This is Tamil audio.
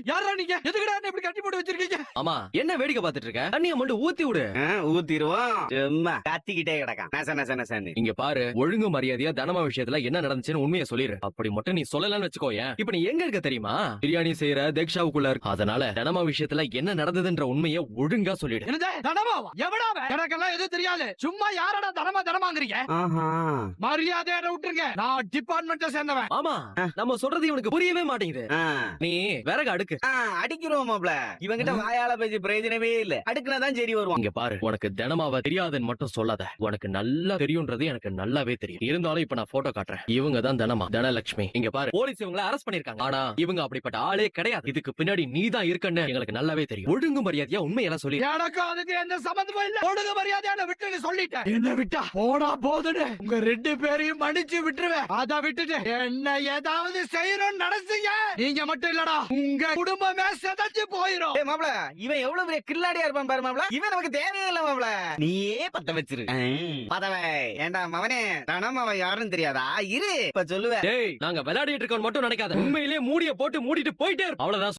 யாரா நீங்க? எதுக்குடா என்ன இப்படி கட்டி போட்டு வச்சிருக்கீங்க? ஆமா, என்ன வேடிக்கை பார்த்துட்டு இருக்க? தண்ணிய மட்டும் ஊத்தி விடு. ஊத்திருவோம். சும்மா கத்திக்கிட்டே கிடக்கான். நச நச நசன்னு. இங்க பாரு, ஒழுங்கு மரியாதையா தனமா விஷயத்துல என்ன நடந்துச்சுன்னு உண்மையை சொல்லிரு. அப்படி மட்டும் நீ சொல்லலன்னு வச்சுக்கோயேன், இப்ப நீ எங்க இருக்க தெரியுமா? பிரியாணி செய்யற தேக்ஷாவுக்குள்ள இருக்கு. அதனால தனமா விஷயத்துல என்ன நடந்ததுன்ற உண்மையை ஒழுங்கா சொல்லிடு. என்னது? தனமாவா? எவனாவ? எனக்கெல்லாம் எதுவும் தெரியாது. சும்மா யாரடா தனமாங்கறீங்க? ஆஹா. மரியாதையை விட்டுருங்க. நான் டிபார்ட்மெண்ட்ல சேர்ந்தவன். ஆமா, நம்ம சொல்றது இவனுக்கு புரியவே மாட்டேங்குது. ஆ. நீ விறகு அடுக்கு. அடிக்கிறோம் மாப்ள. இவங்கிட்ட வாயால பேசி பிரயோஜனமே இல்ல. அடுக்குனாதான் சரி வருவான். இங்க பாரு, உனக்கு தினமாவ தெரியாதுன்னு மட்டும் சொல்லாத. உனக்கு நல்லா தெரியும்ன்றது எனக்கு நல்லாவே தெரியும். இருந்தாலும் இப்ப நான் போட்டோ காட்டுறேன். இவங்க தான் தனமா, தனலட்சுமி. இங்க பாரு, போலீஸ் இவங்களை அரெஸ்ட் பண்ணிருக்காங்க. ஆனா இவங்க அப்படிப்பட்ட ஆளே கிடையாது. இதுக்கு பின்னாடி நீ தான் இருக்கன்னு எங்களுக்கு நல்லாவே தெரியும். ஒழுங்கு மரியாதையா உண்மையெல்லாம் சொல்லி. எனக்கு அதுக்கு எந்த சம்பந்தமும் இல்ல. ஒழுங்கு மரியாதையான விட்டு சொல்லிட்டேன். என்ன விட்டா போடா போதுன்னு உங்க 2 பேரையும் மன்னிச்சு விட்டுருவேன். அத விட்டுட்டு என்ன ஏதாவது செய்யணும்னு நினைச்சீங்க, நீங்க மட்டும் இல்லடா, உங்க குடும்பமே செதஞ்சு போயிரும். மாப்ள, இவன் எவ்வளவு பெரிய கில்லாடியா இருப்பான் பாரு மாப்ள. இவன் நமக்கு தேவையே இல்ல மாப்ள. நீயே பத்த வச்சிரு. பதவை ஏண்டா மவனே, தனமாவ யாருன்னு தெரியாதா? இரு இப்ப சொல்லுவேன். டேய், நாங்க விளையாடிட்டு இருக்கோம் மட்டும் நினைக்காத. உண்மையிலேயே மூடிய போட்டு மூடிட்டு போயிட்டே இருப்போம். அவ்வளவுதான்.